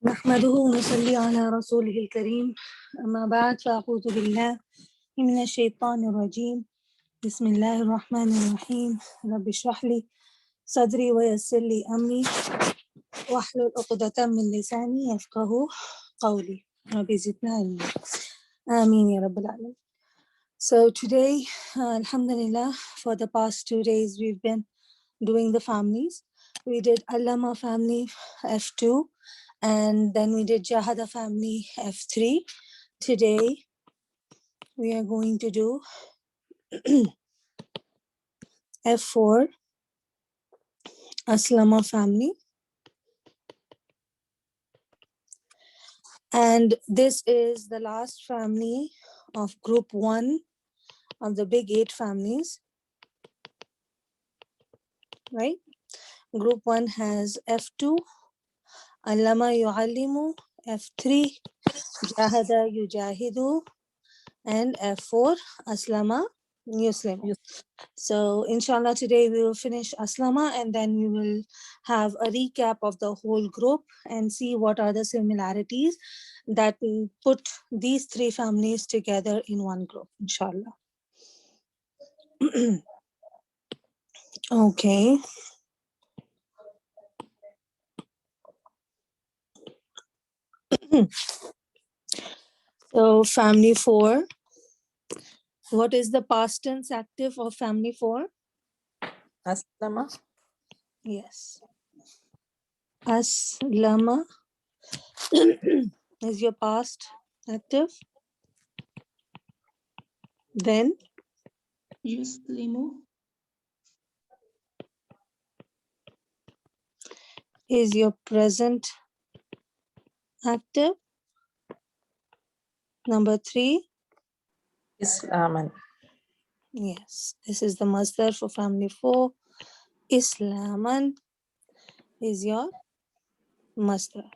نحمده ونصلي على رسوله الكريم أما بعد فأعوذ بالله من الشيطان الرجيم بسم الله الرحمن الرحيم رب اشرح لي صدري ويسر لي أمري واحلل عقدة من لساني يفقه قولي رب زدنا علما آمين يا رب العالمين. So today, Alhamdulillah, for the past 2 days we've been doing the families. We did Allama family F2 and then we did Jahada family F3. Today we are going to do F4 Aslama family, and this is the last family of group 1 of the big 8 families, right? Group 1 has F2 Allama Yu'allimu, F3 Jahada Yujahidu, and F4 Aslama Yuslimu. So inshallah today we will finish Aslama and then we will have a recap of the whole group and see what are the similarities that put these 3 families together in one group, inshallah. Okay. So family 4. What is the past tense active of family 4? Aslama. Yes. Aslama is your past active. Then Yuslimu. is your present active. Number 3. Islaaman. Yes, this is the masdar for family 4. Islaaman is your masdar.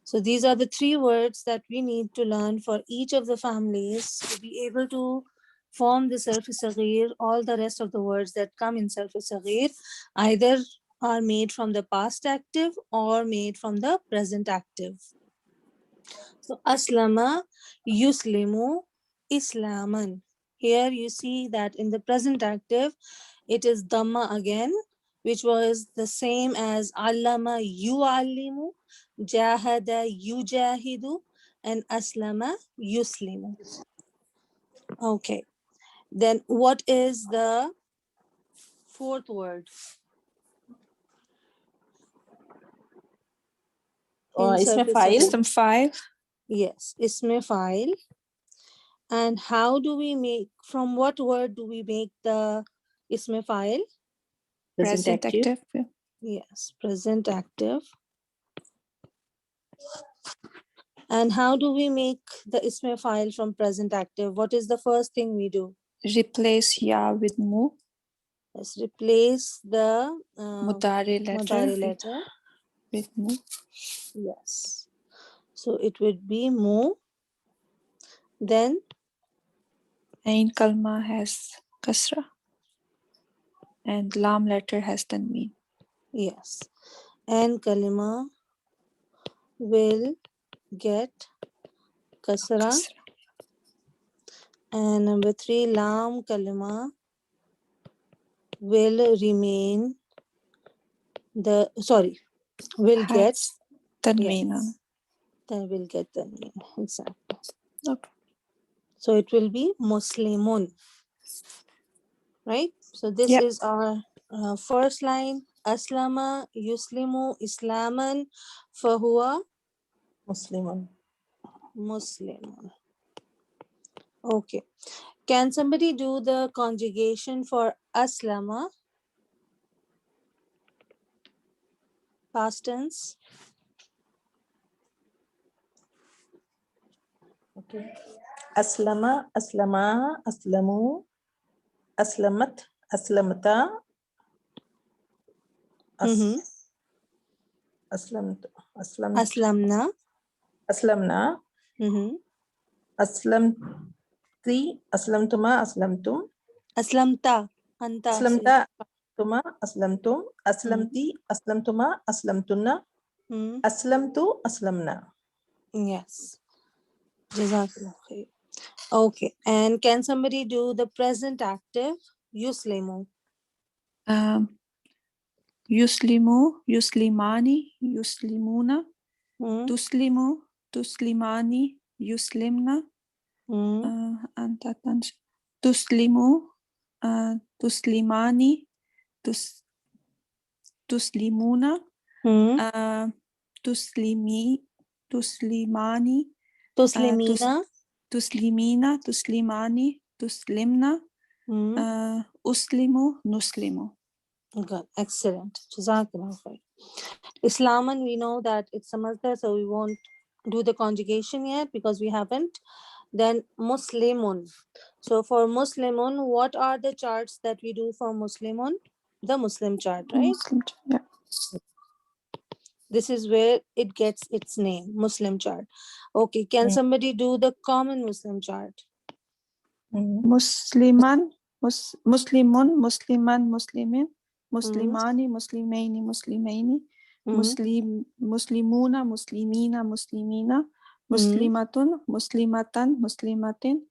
So these are the 3 words that we need to learn for each of the families to be able to form the sarf-e-saghir. All the rest of the words that come in sarf-e-saghir either are made from the past active or made from the present active. So Aslama, Yuslimu, Islaaman. Here you see that in the present active, it is Dhamma again, which was the same as Allama Yu'allimu, Jahada Yujahidu, and Aslama Yuslimu. Okay. Then what is the 4th word? Isme file. System 5. Yes, Isme file. And how do we make, from what word do we make the Isme file? Present active. Yes, present active. And how do we make the Isme file from present active? What is the first thing we do? Replace ya with mu. Let's replace the Mudari Mudari letter. with mu. Yes. So it would be mu. Then Ain kalma has kasra. And lam letter has tanween. yes. And kalima will get kasra. Kasra. And number 3, lam kalima will remain will get Has tanween. yes, then will get tanween. Exactly. Okay. So it will be Muslimun, right? So this Yep. is our first line. Aslama, Yuslimu, Islaaman, Fahuwa Muslimun. Muslimun. Okay. Can somebody do the conjugation for Aslama? Past tense. Okay. Aslama, aslama, aslamu, aslamat, aslamata, aslamtu, Aslamna. aslamna, aslamti, aslamtuma, aslamtum, Aslamta. Anta. aslamta, tuma, aslamtum, aslamti, aslamtuma, aslamtunna, Aslamtu, aslamna. Yes. Jazakallah khair. Okay. And can somebody do the present active? Yuslimu. Yuslimu, Yuslimani, Yuslimuna, Hmm. Tuslimu, Tuslimani, Yuslimna, Hmm. Tuslimu, Tuslimani, Tuslimuna, Hmm. Tuslimani, Tuslimina. Tuslimina, Tuslimani, Tuslimna, Hmm. Uslimu, Nuslimu. Good. Excellent. Jazakallah khair. Islaaman, we know that it's a masdar, so we won't do the conjugation yet because we haven't. Then Muslimun. So for Muslimun, what are the charts that we do for Muslimun? The Muslim chart, right? Muslim, yeah. This is where it gets its name, Muslim chart. Okay, can somebody do the common Muslim chart? Musliman, Muslimun, Musliman, Muslimin, Muslimani, Muslimaini, Muslimaini, Muslimuna, Muslimina, Muslimina, Muslimatun, Muslimatan, Muslimatin,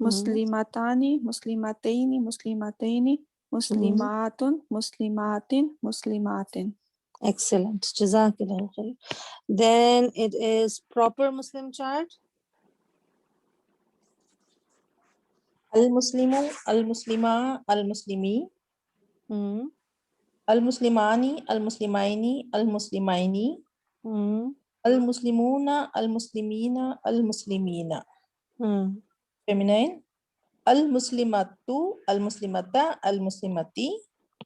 Muslimatani, Muslimataini, Muslimataini, Muslimatun, Muslimatin, Muslimatin. Excellent. Jazakallah khair. Then it is proper Muslim chart. Al-Muslimu, al-Muslima, al-Muslimi, Hmm. al-Muslimani, al-Muslimaini, al-Muslimaini, al-Muslimuna, al-Muslimina, al-Muslimina. Feminine. Al-Muslimatu, al-Muslimata, al-Muslimati,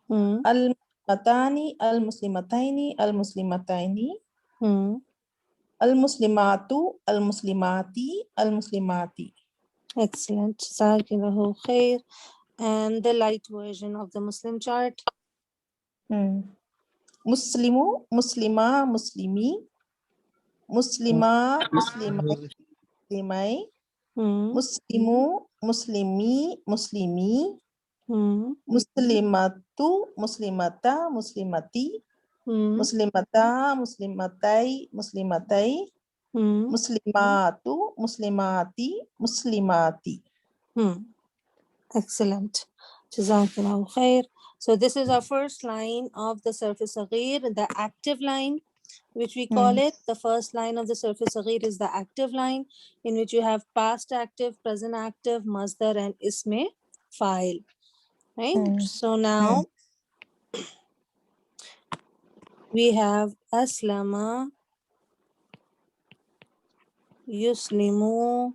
al-Muslimatani, al-Muslimataini, al-Muslimataini, al-Muslimatu, al-Muslimati, al-Muslimati. Excellent. Jazakallahu khair. And the light version of the Muslim chart. Muslimu, Muslima, Muslimi, Muslima, Muslimai, Muslimai, Muslimu, Muslimi, Muslimi, Muslimatu, Muslimata, Muslimati, Muslimata, Muslimatai, Muslimatai, Muslimatu, Muslimati, Muslimati. Excellent. Jazakallahu khair. So this is our first line of the surface saghir, the active line, which we call it. The first line of the surface saghir is the active line, in which you have past active, present active, masdar, and isme file. Right? So now we have Aslama, Yuslimu,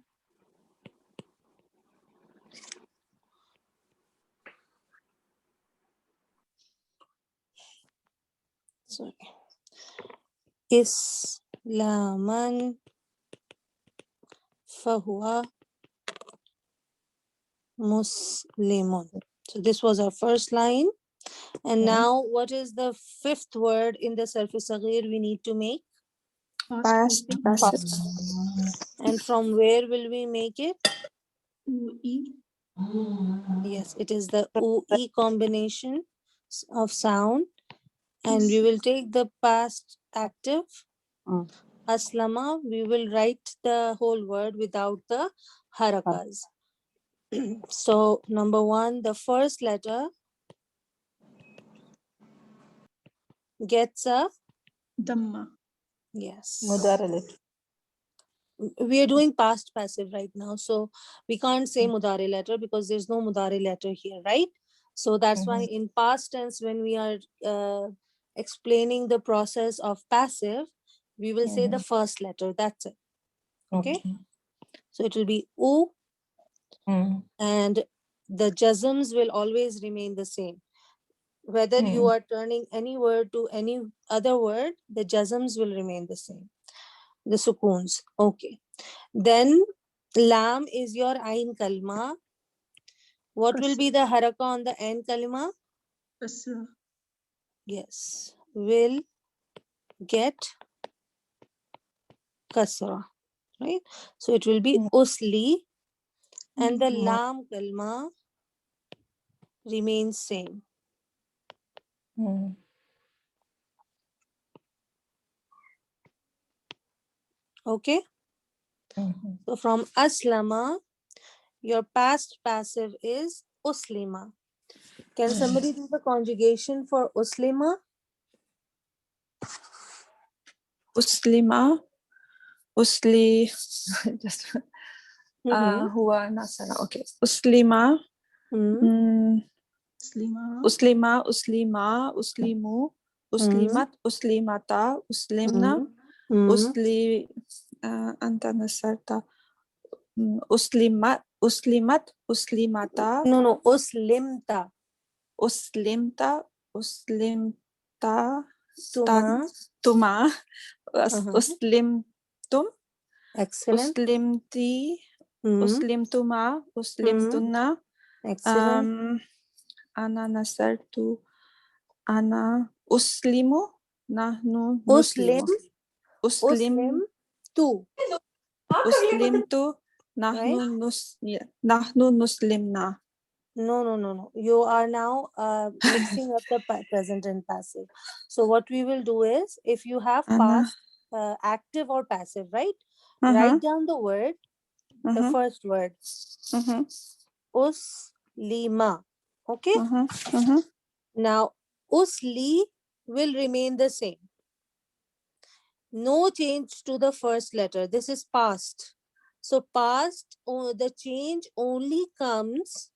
sorry, Islaman, Fahuwa, Muslimun. So this was our first line. And now what is the fifth word in the surface saghir we need to make? Past passive. And from where will we make it? Yes, it is the OE combination of sound. And we will take the past active, Aslama. We will write the whole word without the harakas. So number one, the first letter gets a Dhamma. yes. Mudara letter. We are doing past passive right now, so we can't say mudare letter because there's no mudare letter here, right? So that's why in past tense, when we are explaining the process of passive, we will say the first letter. That's it. Okay. So it will be u, and the jazms will always remain the same. Whether you are turning any word to any other word, the jazms will remain the same. The sukoons. Okay. Then lam is your ain kalma. What will be the haraka on the end kalma? Kasra. Yes. Will get kasra. Right? So it will be usli, and the lam kalma remains same. Okay. So from Aslama, your past passive is Uslima. Can somebody do the conjugation for Uslima? Uslima, Usli, just Mm-hmm. Huwa Nasara. Okay. Uslima, Mm-hmm. Uslima, Uslima, Uslimu, Uslimat, Uslimata, Uslimna, Mm-hmm. Usli, Anta Nasarta, Uslimat, Uslimat, Uslimata, No, Uslimta. Uslimta, Uslimta, Tuma. Tuma, Uh-huh. Uslimtum, Excellent. Uslimti, Mm-hmm. Uslimtuma, Uslimtunna, Excellent. Ana Nasartu, Ana Uslimu, Nahnu Uslim. Nuslimu. Uslim, Tu. Uslimtu, Right? Nahnu Nuslimna. No. You are now mixing up the present and passive. So what we will do is, if you have Ana. past, active or passive, right? Uh-huh. Write down the word, the Uh-huh. first word. Uh-huh. Uslima. Okay? Uh-huh. Uh-huh. Now, usli will remain the same. No change to the first letter. This is past. So past, the change only comes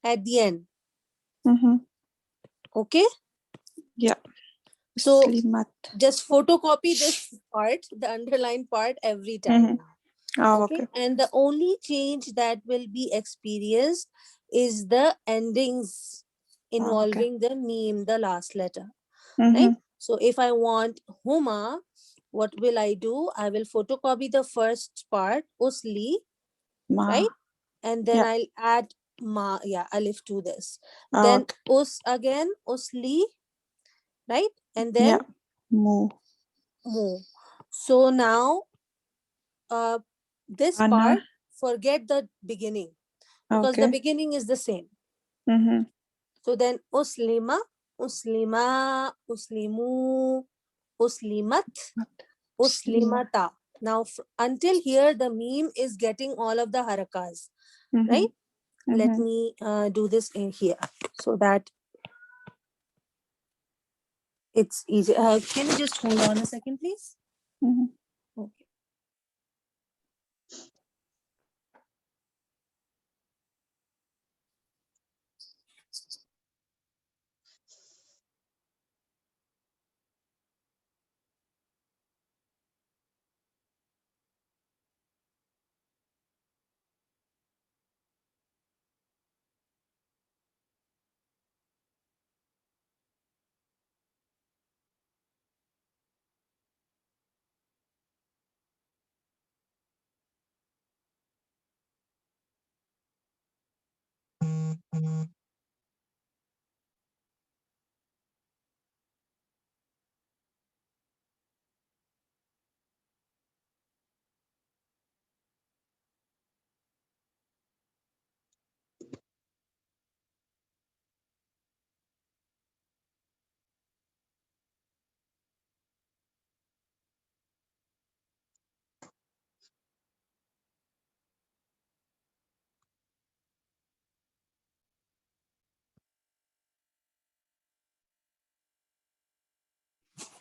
at the end. Uh-huh. Okay? Yeah. So Uslimat. just photocopy this part, the underlined part, every time. Oh, Okay? okay. And the only change that will be experienced is the endings involving the meme, the last letter. Right? So if I want Huma, what will I do? I will photocopy the first part, Usli, Ma. right? And then Yeah. I'll add Ma, alif to this. Oh, Then okay. Us again, Usli, right? And then Yeah. Mu. Mu. So now, this Ana. part, forget the beginning, because the Okay. beginning is the same. Mm-hmm. So then Uslima, Uslima, Uslimu, Uslimat, Uslimata. Now, until here, the meme is getting all of the harakas, right? Let me do this in here so that it's easy. Can you just hold on a second, please? Okay.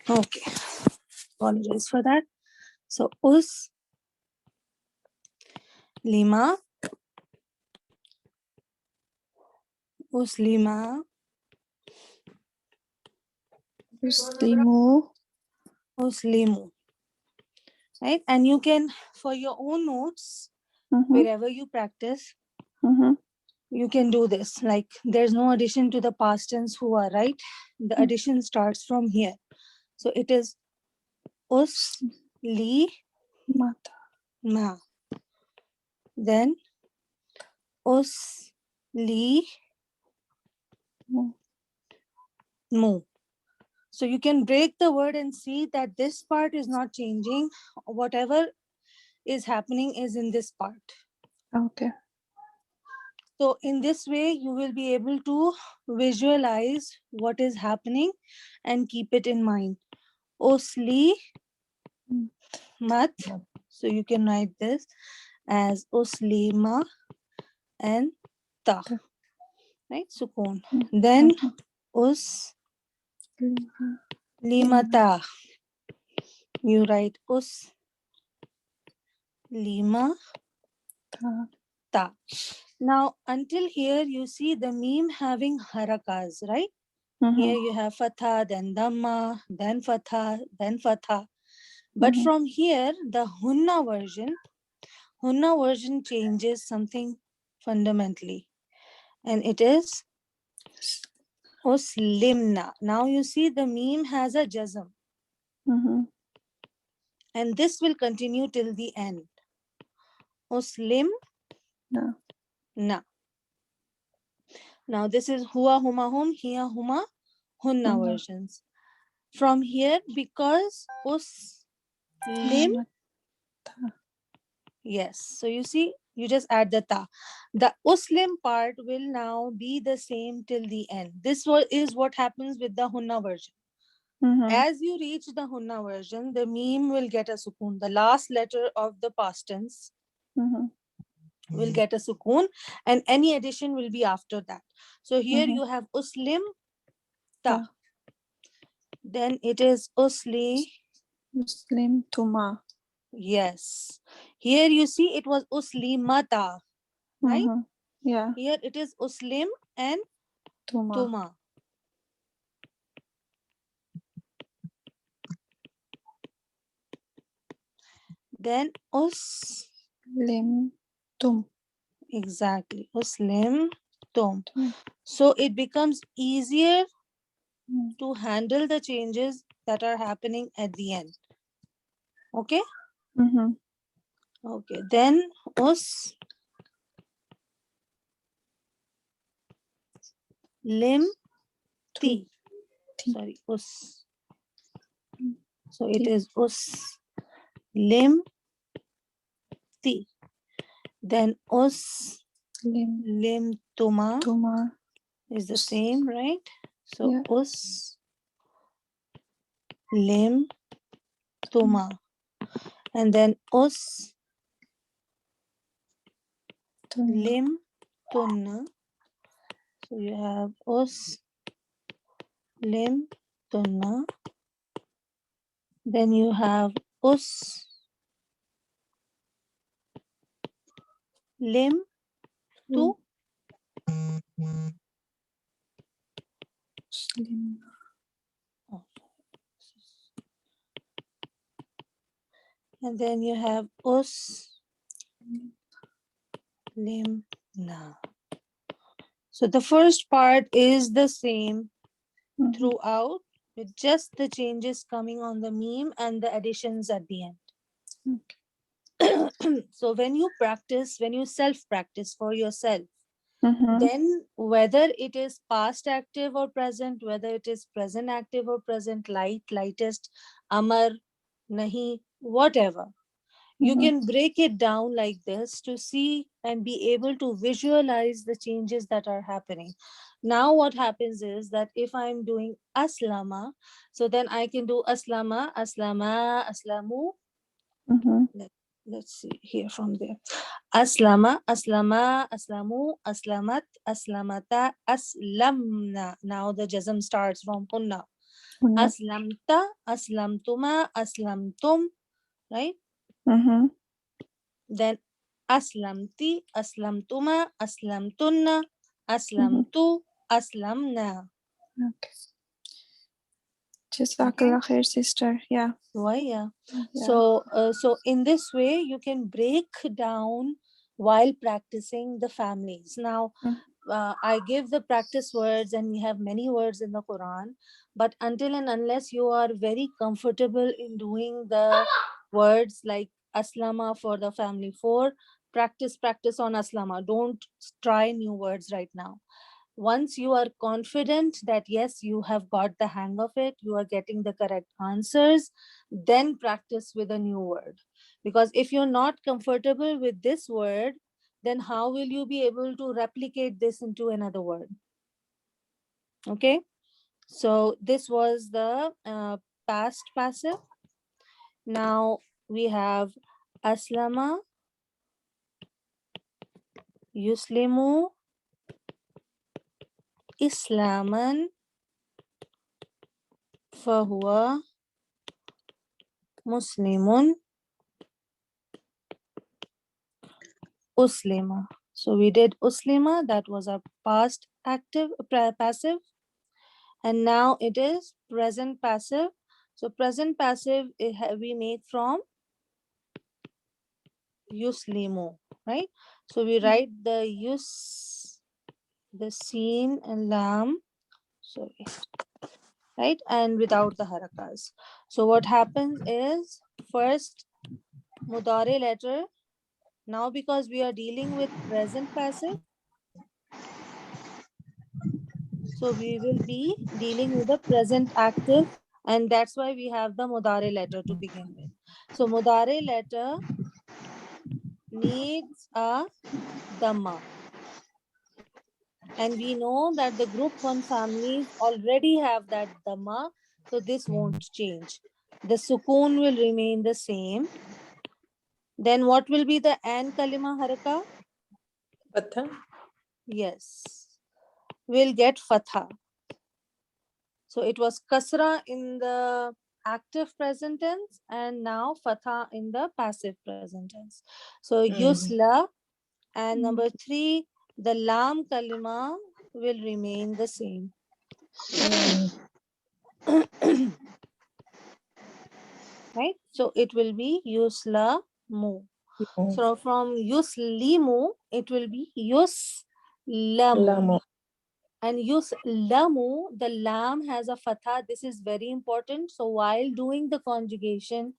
Okay. Apologize for that. So Lima, Uslima, Uslimu. Uslimu. Right? And you can, for your own notes, wherever you practice, you can do this. Like, there's no addition to the past tense huwa, right? The addition starts from here. So it is Usli Mata. ma. Then Usli mu. So you can break the word and see that this part is not changing. Whatever is happening is in this part. Okay. So in this way, you will be able to visualize what is happening and keep it in mind. Usli Mat. So you can write this as uslima and ta. Ta. Right? Sukoon. Then uslimata. You write uslima ta. Now until here you see the meme having harakas, right? Here you have fatha, then dhamma, then fatha, then fatha. But from here, the Hunna version changes something fundamentally. And it is Uslimna. Now you see the meme has a jazm. And this will continue till the end. Uslim na. Now this is huwa, huma, hum, hiya, huma, hunna versions. From here, because uslim, yes. So you see, you just add the ta. The uslim part will now be the same till the end. This is what happens with the hunna version. As you reach the hunna version, the meme will get a sukoon. The last letter of the past tense will get a sukoon, and any addition will be after that. So here you have uslim ta. Then it is Muslim Tuma. Yes. Here you see it was uslimata, right? Yeah. Here it is uslim and tuma. Then Lim Tum. exactly, uslim tum. So it becomes easier to handle the changes that are happening at the end. Okay? Okay. Then lim ti. Sorry, So it is lim ti. Then lim tuma is the same, right? So lim tuma. And then lim tunna. So you have lim tunna. Then you have lim tu. And then you have lim na. So the first part is the same throughout, with just the changes coming on the meme and the additions at the end. So when you self-practice for yourself, then whether it is past active or present, whether it is present active or present, lightest, amar, nahi, whatever, you can break it down like this to see and be able to visualize the changes that are happening. Now what happens is that if I'm doing aslama, so then I can do aslama, aslama, aslamu. Let's see here from there. Aslama, aslama, aslamu, aslamat, aslamata, aslamna. Now the jazm starts from hunna. Aslamta, aslamtuma, aslamtum, right? Then aslamti, aslamtuma, aslamtunna, aslamtu, aslamna. Okay. Jazakallah khair, sister. Yeah. Why? Yeah. So in this way, you can break down while practicing the families. Now, I give the practice words, and we have many words in the Quran, but until and unless you are very comfortable in doing the words like aslama for the family 4, practice on aslama. Don't try new words right now. Once you are confident that yes, you have got the hang of it, you are getting the correct answers, then practice with a new word. Because if you're not comfortable with this word, then how will you be able to replicate this into another word? Okay, so this was the past passive. Now we have Aslama, Yuslimu, Islaaman, Fahuwa, Muslimun, Uslima. So we did Uslima, that was our past active, passive, and now it is present passive. So present passive we made from Yuslimu, right? So we write the the seen and lam, sorry, right? And without the harakas. So what happens is first mudare letter. Now because we are dealing with present passive, so we will be dealing with the present active, and that's why we have the mudare letter to begin with. So mudare letter needs a dhamma. And we know that the group 1 families already have that dhamma, so this won't change. The sukoon will remain the same. Then what will be the an kalima haraka? Fatha. Yes, we'll get fatha. So it was kasra in the active present tense and now fatha in the passive present tense. So yusla, and number 3, the lam kalima will remain the same. Right? So it will be yuslamu. So from yuslimu, it will be yuslamu. Lamu. And yuslamu, the lam has a fatha. This is very important. So while doing the conjugation,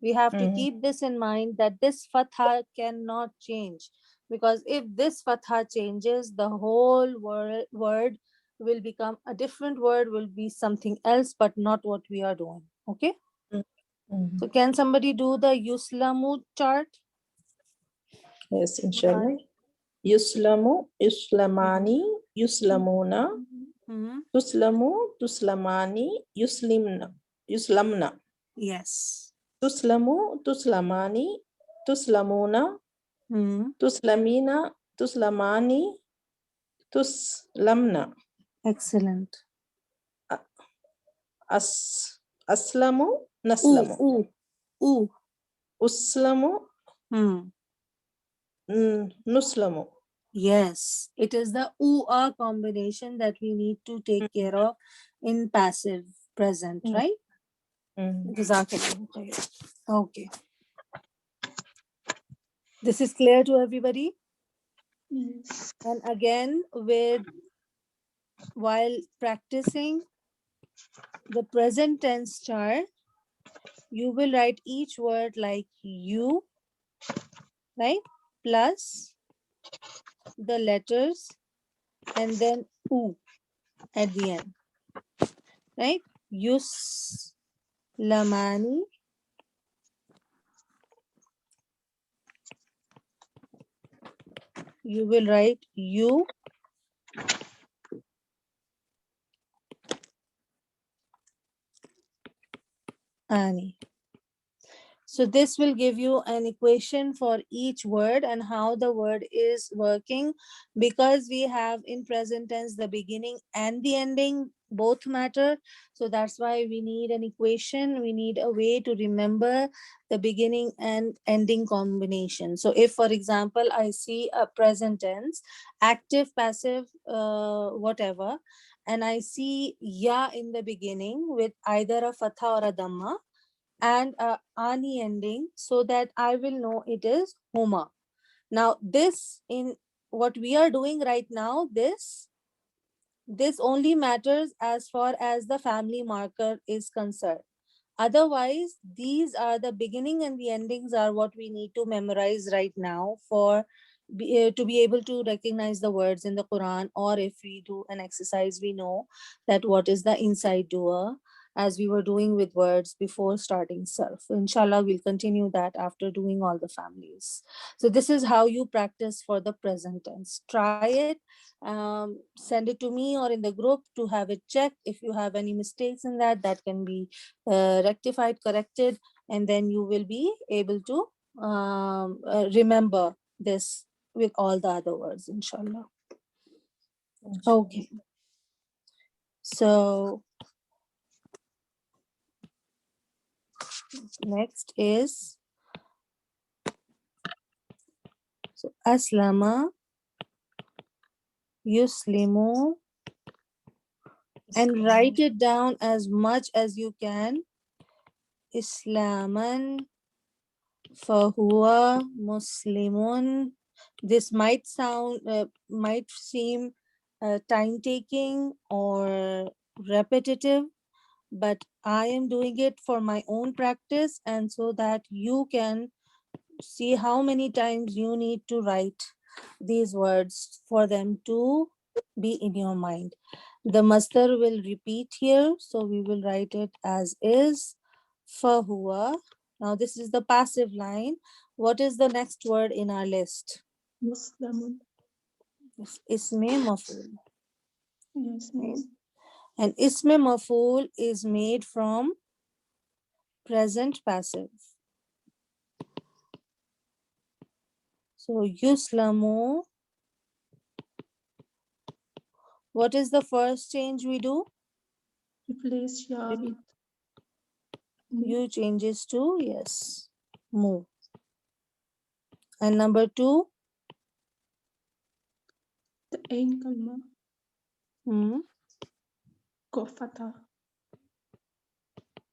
we have to keep this in mind that this fatha cannot change. Because if this fatha changes, the whole word will become a different word, will be something else, but not what we are doing. Okay? So can somebody do the Yuslamu chart? Yes, inshallah. Yuslamu, Yuslamani, Yuslamuna, Mm-hmm. Tuslamu, Tuslamani, Yuslamna. Yes. Tuslamu, Tuslamani, Tuslamuna, Mm-hmm. Tuslamina, Tuslamani, Tuslamna. Excellent. Aslamu, Naslamu. Ooh. Uslamu, Nuslamu. Yes, it is the a combination that we need to take care of in passive present, right? Jazakallah khair. Okay. This is clear to everybody? Yes. And again, while practicing the present tense chart, you will write each word like you, right? Plus the letters and then u at the end, right? Yuslamani, you will write you, Ani. So this will give you an equation for each word and how the word is working. Because we have in present tense the beginning and the ending both matter. So that's why we need an equation. We need a way to remember the beginning and ending combination. So if, for example, I see a present tense, active, passive, whatever, and I see ya in the beginning with either a fatha or a dhamma, and ani ending, so that I will know it is huma. Now this, in what we are doing right now, this only matters as far as the family marker is concerned. Otherwise, these are the beginning and the endings are what we need to memorize right now for to be able to recognize the words in the Quran, or if we do an exercise, we know that what is the inside dua. as we were doing with words before starting surf. Inshallah, we'll continue that after doing all the families. So this is how you practice for the present tense. Try it, send it to me or in the group to have it checked. If you have any mistakes in that, that can be rectified, corrected, and then you will be able to remember this with all the other words, inshallah. Okay, so next is Aslama, Yuslimu, and write it down as much as you can. Islaaman, fahuwa Muslimun. This might seem time taking or repetitive, but I am doing it for my own practice and so that you can see how many times you need to write these words for them to be in your mind. The masdar will repeat here, so we will write it as is. Fahuwa. Now this is the passive line. What is the next word in our list? Muslimun. Isme maf'ul. Yes, Right? miss. And isme maf'ul is made from present passive. So yuslamu. What is the first change we do? Replace ya with mu. You changes to yes, mu. And number 2, The ain kalma hmm, ko fatha.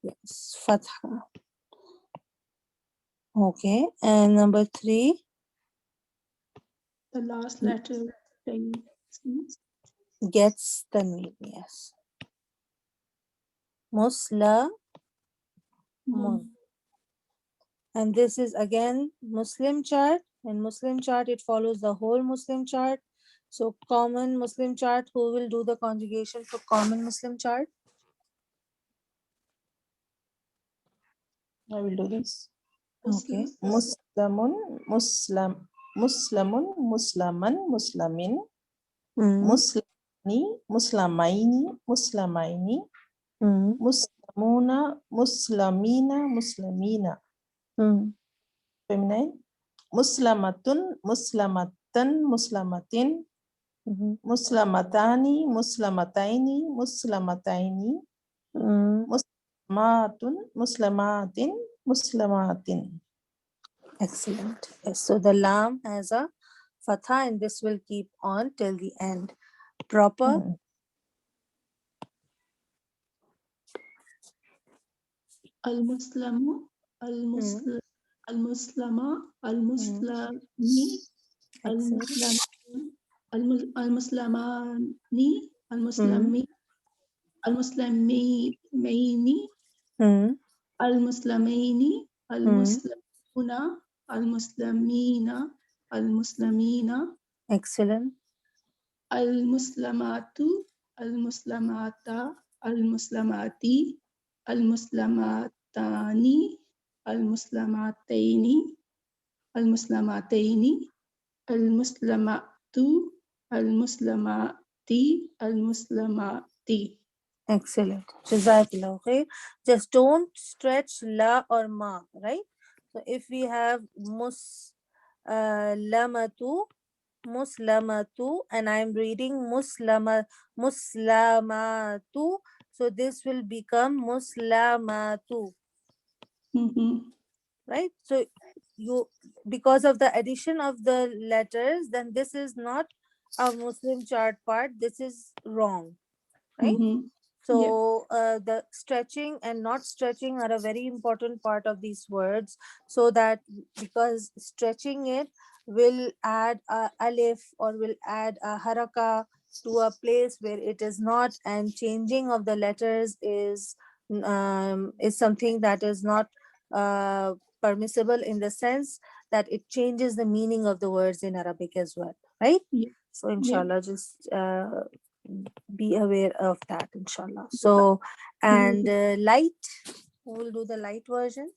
yes, fatha. Okay, and number 3, The last letter stays. gets the name, yes. Muslamun. Mun. And this is again Muslim chart. In Muslim chart, it follows the whole Muslim chart. So common Muslim chart, who will do the conjugation for common Muslim chart? I will do this. Okay. Muslimun, Muslimun, Muslaman, Muslamin, Mm. Muslimi, Muslamaini, Muslamaini, Mm. Muslimuna, Muslamina, Muslimina. Mm. Feminine. Muslamatun, Muslamatan, Muslamatin, Mhm. Muslamatani, Muslamataini, Muslamataini, Mm. Muslimatun, Muslamatin, Muslamatin. Excellent. Yes, so the lam has a fatha and this will keep on till the end. Proper. Al Muslamu. Al Muslim. Al Muslama. Al Muslimi. Al Excellent. Muslim. Al Muslamani. Al Mm. Muslimi. Al Muslimiini. Mm. Al Muslimiini. Al Mm. Muslimuna. Al Muslimina. Al Muslimina. Excellent. Al Muslamatu. Al Muslamata. Al Muslamati. Al Muslamatani. Al Muslamataini. Al Muslamataini. Al Muslamatu. Al Muslamati. Al Muslamati. Excellent. Jazakallah khair. Just don't stretch la or ma, right? So if we have lamatu, muslamatu, and I'm reading muslamatu, so this will become muslamatu, Mhm. right? So you, because of the addition of the letters, then this is not a Muslim chart part. This is wrong, right? Mhm. Yeah. So the stretching and not stretching are a very important part of these words, so that because stretching it will add a alif or will add a haraka to a place where it is not, and changing of the letters is something that is not permissible in the sense that it changes the meaning of the words in Arabic as well, right? Yeah. So Yeah. inshallah, just be aware of that, inshallah. So, and light, who will do the light version?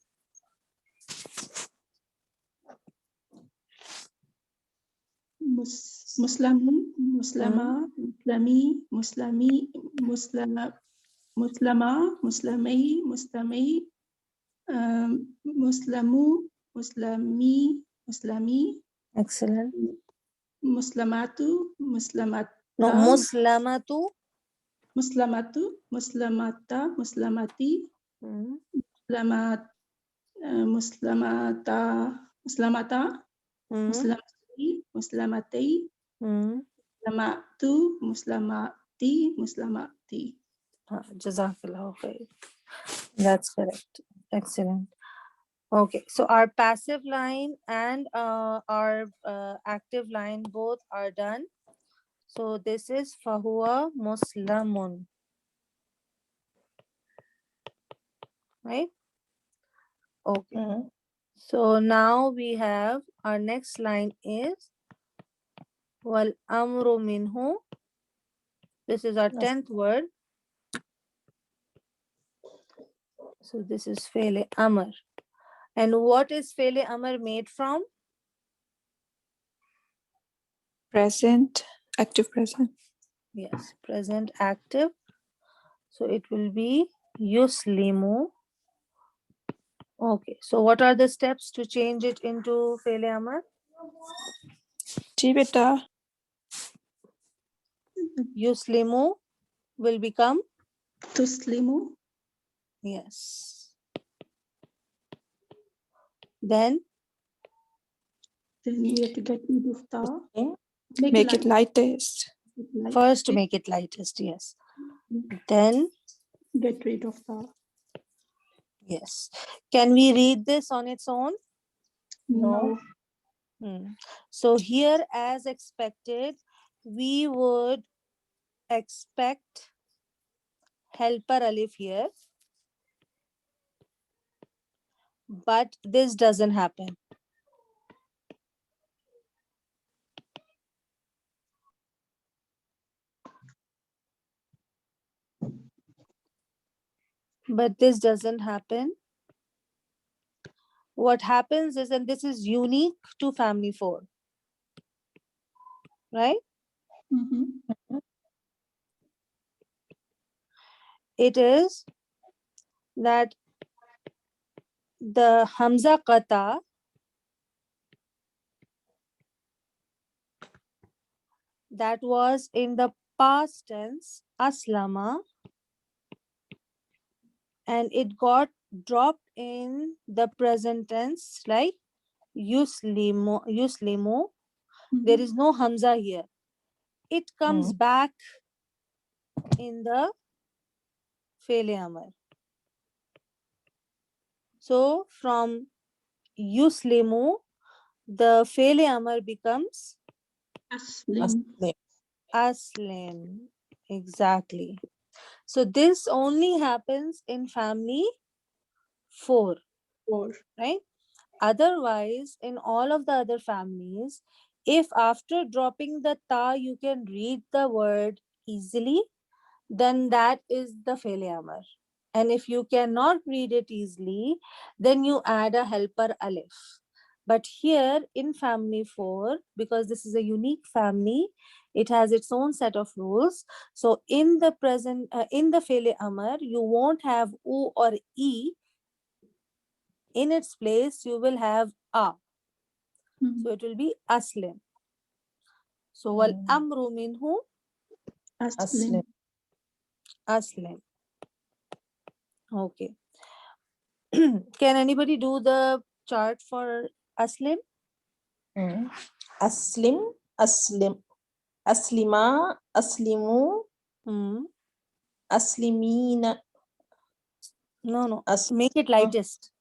Muslimi, Muslima, Muslimi, Muslimi, Muslima, Muslima, Muslimi, Muslimi, Muslamu, Muslimi, Muslimi, Excellent. Muslamatu, Muslamata, No, muslamatu. Muslamatu, Muslamata, Muslamati, Muslamat, Muslamata, Muslamata, Muslamati, Muslamati, Muslamatu, Muslamati, Muslamati. Jazakallah khair. That's correct. Excellent. Okay, so our passive line and our active line both are done. So this is fahuwa muslamun, right? Okay. So now we have our next line is wal amru minhu. This is our 10th word. So this is fele amr. And what is fele amr made from? Present, active present. Yes, present active. So it will be yuslimu. Okay, so what are the steps to change it into fele amr? Ji beta. Yuslimu will become? Tuslimu. Yes. Then we have to get rid of the. Make it lightest. First to make it lightest, yes. Then get rid of the. Yes. Can we read this on its own? No. So here, as expected, we would expect helper alif here, but this doesn't happen. But this doesn't happen. What happens is, and this is unique to family 4, right? It is that the Hamza Qata that was in the past tense, Aslama, and it got dropped in the present tense like Yuslimu. There is no Hamza here. It comes back in the Fele Amr. So from Yuslimu, the Fele Amr becomes Aslim. Exactly. So this only happens in family 4. Right? Otherwise, in all of the other families, if after dropping the ta you can read the word easily, then that is the Fele Amr. And if you cannot read it easily, then you add a helper alif. But here in family 4, because this is a unique family, it has its own set of rules. So in the in the Fele Amr, you won't have u or e. In its place, you will have a. So it will be aslim. So wal amru minhu Aslim. aslim. Okay. Can anybody do the chart for aslim? Aslim, aslim, aslima, aslimu, aslimina. No. Make it lightest.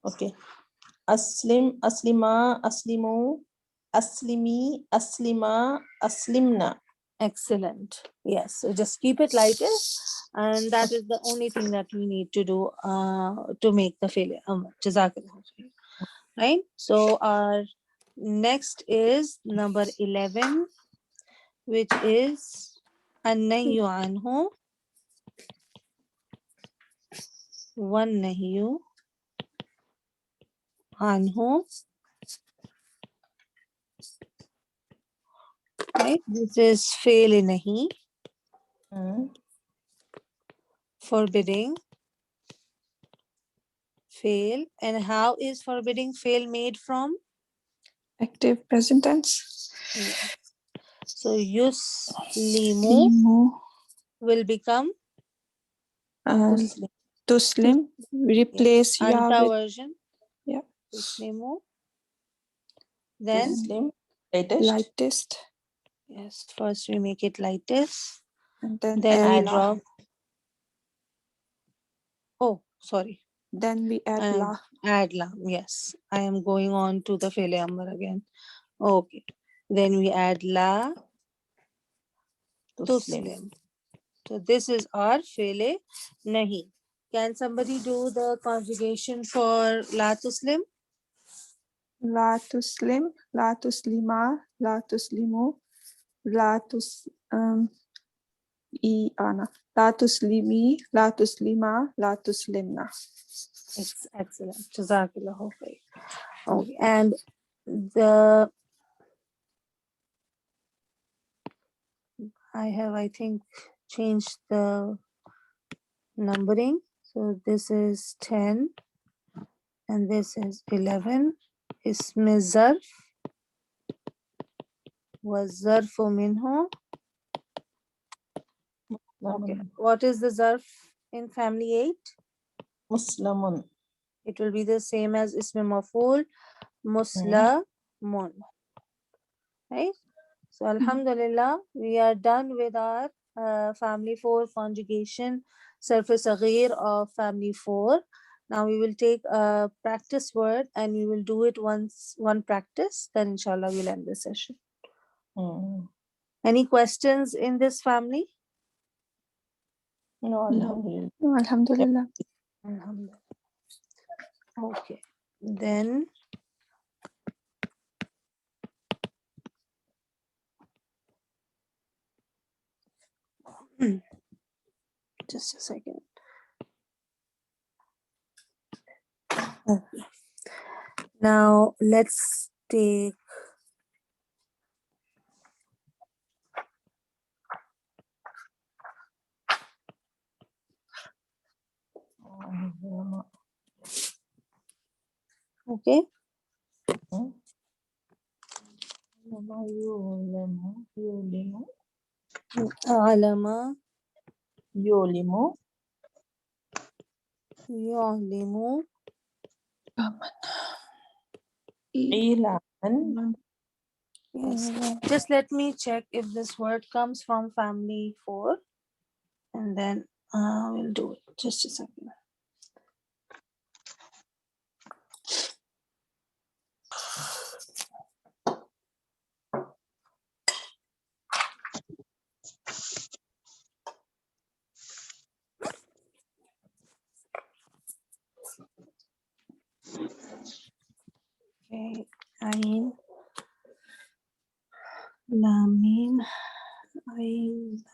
Okay. Aslim, aslima, aslimu, aslimi, aslima, aslimna. Excellent. Yes. So just keep it lightest. And that is the only thing that we need to do to make the failure. Jazakallah. Right? So our next is number 11, which is An-nahyu anhu, wan-nahyu anhu. Right? This is fail nahi, forbidding. Fail. And how is forbidding fail made from? Active present tense. Yes. So yuslimu Limu. will become tuslim. Tuslim. Replace ya Anta with version. yeah. Yuslimu. Then Muslim, latest. Lightest. yes, first we make it lightest. And then Then we add la. drop. Oh, sorry. Then we add la. Add lam. Yes, I am going on to the fele amr again. Okay. Then we add la tuslim. So this is our fele nahi. Can somebody do the conjugation for la tuslim? La tuslim. La tuslima. La tuslimu. La tus ana. La tuslimi. La tuslima. La tuslimna. It's excellent. Jazakallahu khair. Okay. And the I think changed the numbering. So this is 10 and this is 11. Ism zarf was zarfu minhu. Okay. What is the zarf in family 8? Muslimun. It will be the same as ism maf'ul, muslamun. Right? So alhamdulillah, we are done with our family 4 conjugation surface agir of family 4. Now we will take a practice word and we will do it once one practice, then inshallah we'll end the session. Any questions in this family? No, alhamdulillah. No, alhamdulillah. Alhamdulillah. Okay. Then just a second. Okay. Now let's take okay. Alama Yulimu. yu'limu. Islaaman. Just let me check if this word comes from family 4 and then we'll do it. Just a second. Okay. Ain, Lamin, Ain.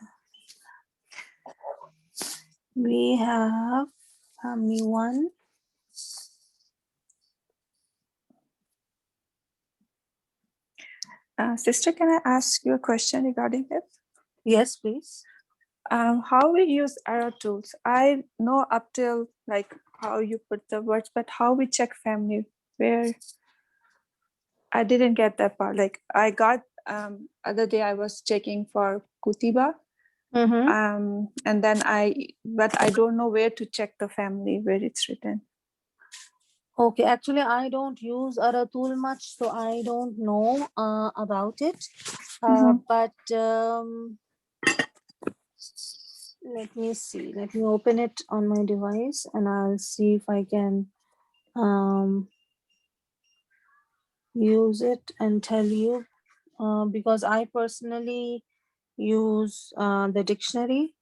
We have family 1. Sister, can I ask you a question regarding this? Yes, please. How we use arrow tools? I know up till like how you put the words, but how we check family? Where I didn't get that part. Like I got other day I was checking for kutiba, and then but I don't know where to check the family where it's written. Okay, actually, I don't use Aratul much, so I don't know about it. But let me see. Let me open it on my device and I'll see if I can use it and tell you because I personally use the dictionary.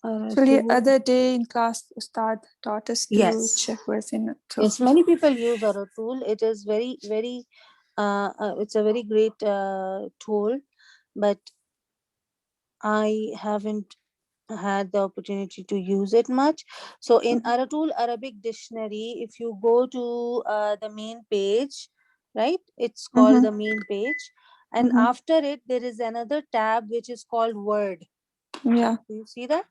So the other day in class, Ustad taught us to Yes. check what's in it. So Yes, many people use Aratul. It is very, very, it's a very great tool. But I haven't had the opportunity to use it much. So in Mhm. Aratul Arabic Dictionary, if you go to the main page, right, it's called the main page, and Mhm. after it there is another tab which is called word. Yeah. Do you see that?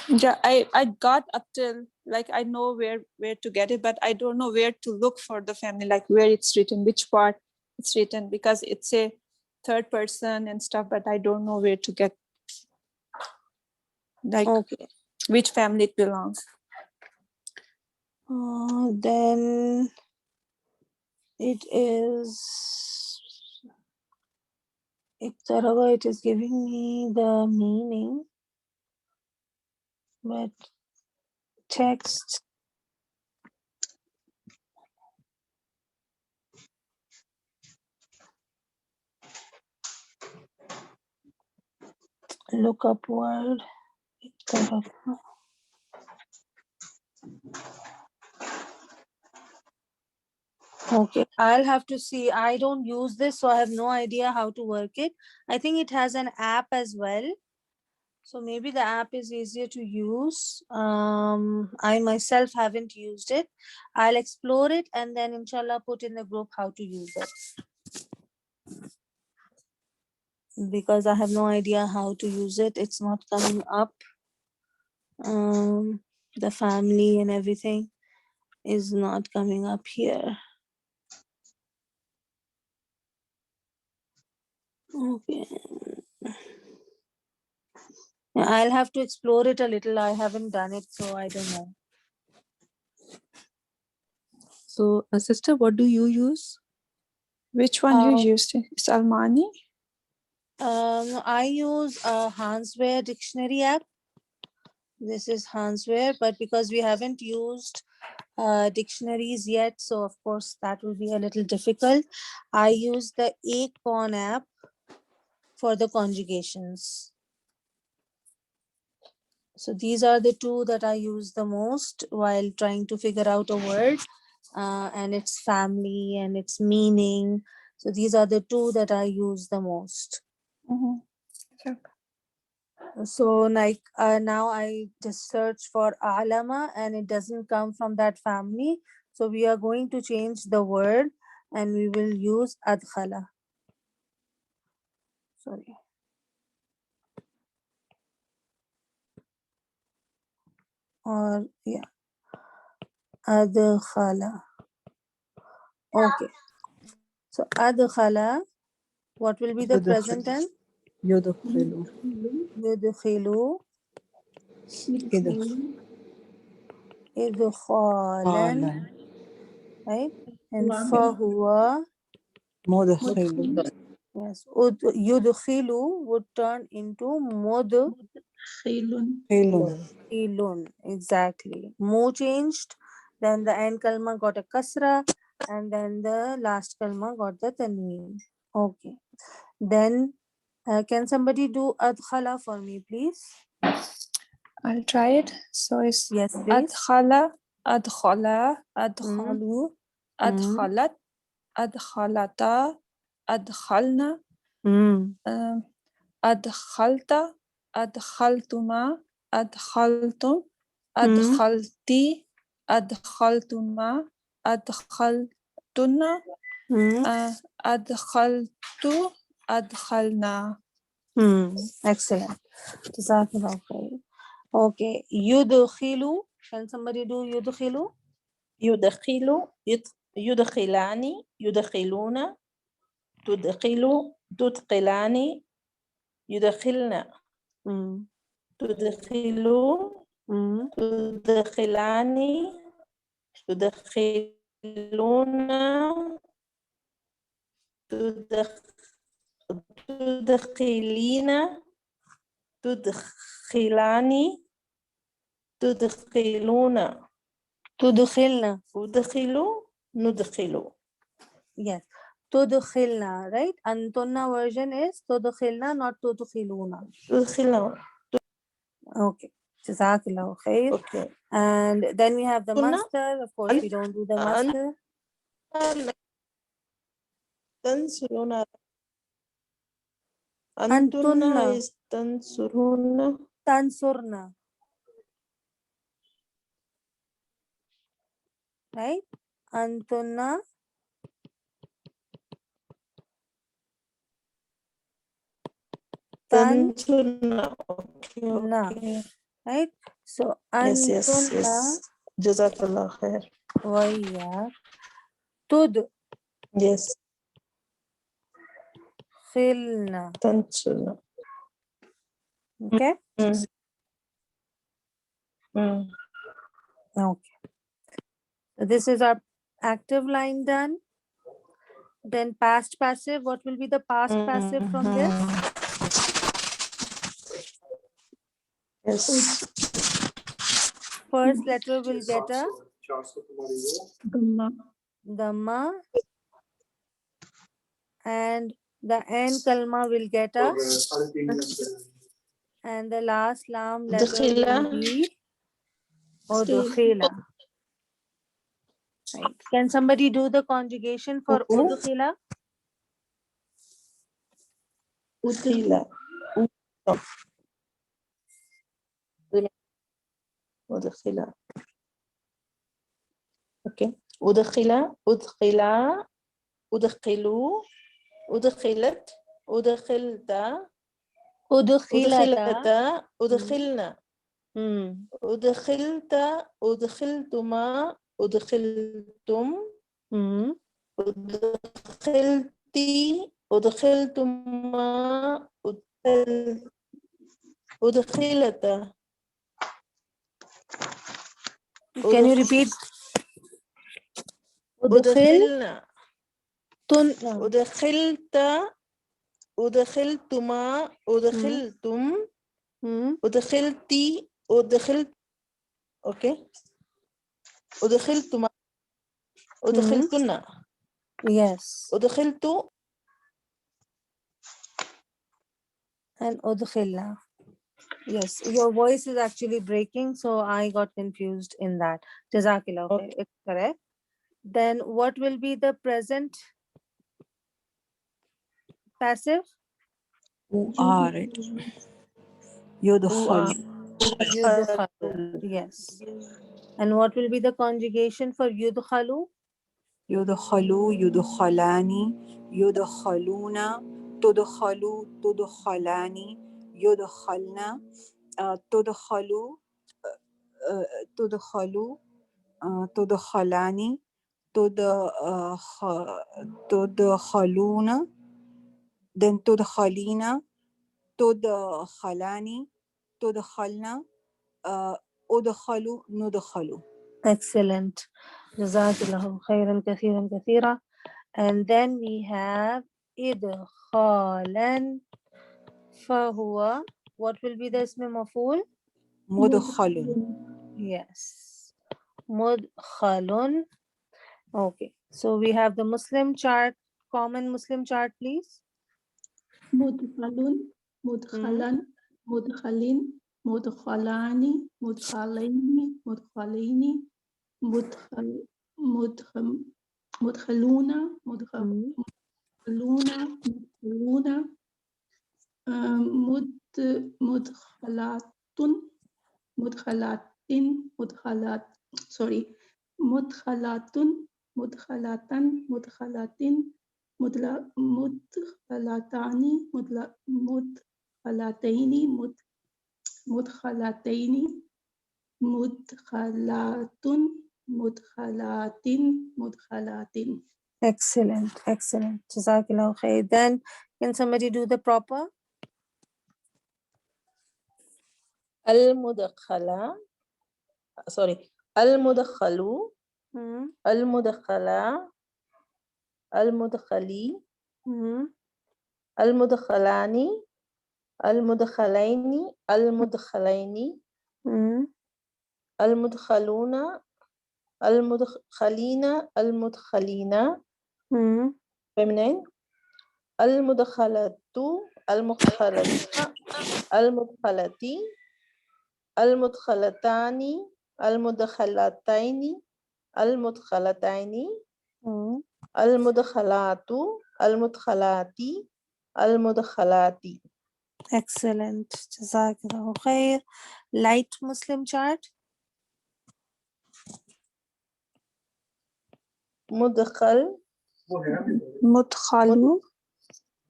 Yeah, I got up till like I know where to get it, but I don't know where to look for the family, like where it's written, which part it's written, because it's a third person and stuff, but I don't know where to get like Okay. which family it belongs. Then it is Iktarawa, it is giving me the meaning, but text. Look up word. Iktarawa. Okay, I'll have to see. I don't use this, so I have no idea how to work it. I think it has an app as well. So maybe the app is easier to use. I myself haven't used it. I'll explore it and then inshallah put in the group how to use it. Because I have no idea how to use it. It's not coming up. The family and everything is not coming up here. Okay. Yeah, I'll have to explore it a little. I haven't done it, so I don't know. So, sister, what do you use? Which one you Um, used? It's Almani? I use a Hansware dictionary app. This is Hansware, but because we haven't used dictionaries yet, so of course that will be a little difficult. I use the Acorn app for the conjugations. So these are the two that I use the most while trying to figure out a word and its family and its meaning. So these are the two that I use the most. Mhm. So like now I just search for Alama and it doesn't come from that family. So we are going to change the word and we will use Adkhala. Sorry. Or yeah, Adkhala. Okay. So Adkhala, what will be the present tense? يدخل Yudkhilu يدخل idkhalan, قالا right? And Wamil. fahuwa, مدخل yes, yudkhilu would turn into mudkhilun. Khilun. Exactly. Mu changed, then the end kalma got a kasra, and then the last kalma got the tanween. Okay. Then can somebody do adkhala for me, please? I'll try it. So it's Yes, please. Adkhala, Adkhala, Mm, Adkhalu, mm, Adkhalat, Adkhalata, Adkhalna, mm, Adkhalta, Adkhaltuma, Adkhaltum, mm, Adkhalti, Adkhaltuma, Adkhaltuna, mm, Adkhaltu, Adkhalna. Excellent. Jazakallah khair. Okay. Yudkhilu. Can somebody do yudkhilu? يدخل يدخلان يدخلون تدخل تدخلان يدخلن Mm, تدخلوا mm, تدخلان تدخلون تدخ تدخلين تدخلان تدخلون tudkhilna. أدخلوا ندخل Yes. Tudkhilna, right? Antunna version is tudkhilna, not tudkhiluna. تدخلون. Okay. Jazakallah khair. Okay. And then we have the كنا master. Of course, we don't do the أنت master. تنسلون أنتن Antunna. is تنصرون Tansurna. Right? Antunna. Tan. تنصرون. Okay, Na. okay. Right? So Yes, yes, Antunna. yes. Jazakallah khair. Waya. Tud. Yes, Khilna. تنصرون. Okay? Mm. Mm. Okay. So this is our active line done. Then past passive. What will be the past passive from this? Yes. First letter will get a Dhamma. dhamma and the end kalma will get a and the last lam letter will دخل. be Stay. udkhila. Right. Can somebody do the conjugation for udkhila? دخل. ودخل. Okay. ودخل. أدخل. أدخلوا. أدخلت. أدخلت. Udkhilata. أدخلتا. أدخلنا. أدخلت. أدخلتما. أدخلتم. أدخلتي. أدخلتما. أدخلتا. Can you repeat? Udkhil. أدخلنا. أدخلت. أدخلتما. أدخلتم. أدخلتي. أدخلت. أوكي. أدخلتما. أدخلتنا. Yes. أدخلت. And udkhila. Yes, your voice is actually breaking, so I got confused in that. Jazakillah. Okay, Okay. it's correct. Then what will be the present passive? All right. يدخل. Yudkhalu. Yes. And what will be the conjugation for yudkhalu? يدخلوا يدخلان يدخلون تدخلوا تدخلان يدخلن تدخلوا تدخلوا تدخلان تدخلون then تدخلين تدخلان تدخلن أدخل ندخل. Excellent. Jazakillahu khairan kathiran kathira. And then we have idkhalan fahuwa. What will be the ism maf'ul? مدخل. Yes. Mudkhalun. Okay. So we have the Muslim chart, common Muslim chart, please. Mudkhalun. Mudkhalan. Mudkhalin. Mudkhalani. Mudkhalaini. Mudkhalaini. Mudkhaluna. Mudkhaluna. Mudkhaluna. Mudkhalatun. Mudkhalatin. Mudkhalatun. Mudkhalatan. Mudkhalatin. Mudkhalatani. Mudkhalataini. Mudkhalataini. Mudkhalatun. Mudkhalatin. Mudkhalatin. Excellent. Excellent. Jazakillahu khair. Then can somebody do the proper? المدخلة. sorry. المدخل. المدخلة. المدخلي. المدخلان. المدخلين. المدخلين. المدخلون. المدخلين. المدخلين. feminine. المدخلة. المدخلة. المدخلتين. المدخلتان. المدخلتين. المدخلتين. المدخلات. المدخلات. المدخلات. Excellent. Jazakallahu khair. Light Muslim chart. مدخل مدخل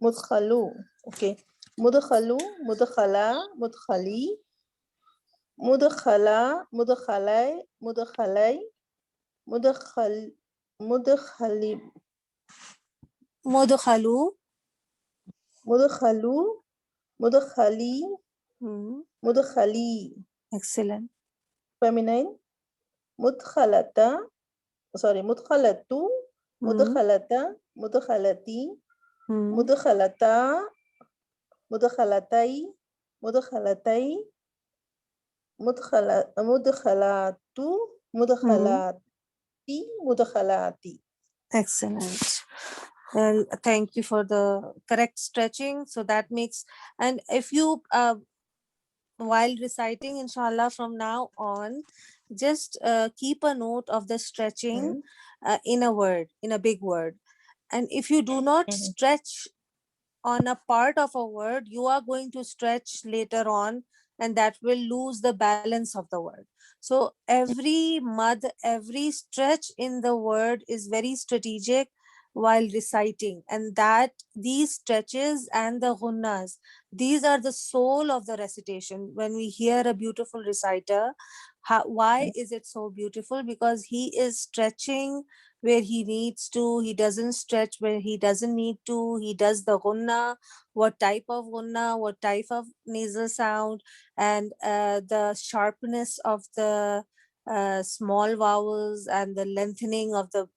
مدخلو. Okay. مدخلو مدخلا مدخلي مدخلا مدخلي مدخلي مدخل مدخلي مدخلو. مدخلو مدخلي مدخلي. Excellent. Feminine. مدخلتا. Sorry. مدخلتو مدخلتا مدخلتي مدخلتا مدخلتي مدخلتي مدخلاتو مدخلاتي مدخلاتي. Excellent. Well, thank you for the correct stretching. So that makes, and if you, while reciting, inshallah, from now on, just keep a note of the stretching in a word, in a big word. And if you do not stretch on a part of a word, you are going to stretch later on, and that will lose the balance of the word. So every mud, every stretch in the word is very strategic while reciting, and that these stretches and the ghunnas, these are the soul of the recitation. When we hear a beautiful reciter, why is it so beautiful? Because he is stretching where he needs to, he doesn't stretch where he doesn't need to, he does the gunna, what type of gunna, what type of nasal sound, and the sharpness of the small vowels and the lengthening of the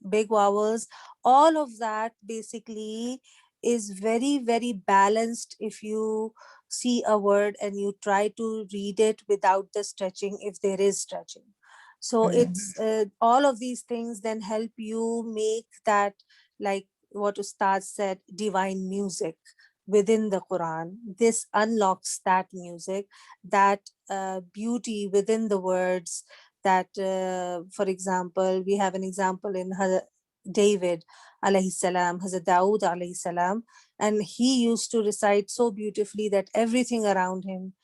big vowels, all of that basically is very, very balanced if you see a word and you try to read it without the stretching, if there is stretching. So it's all of these things then help you make that, like what Ustad said, divine music within the Quran. This unlocks that music, that beauty within the words, that for example, we have an example in David alayhi salam, Hazrat Dawood alayhi salam, and he used to recite so beautifully that everything around him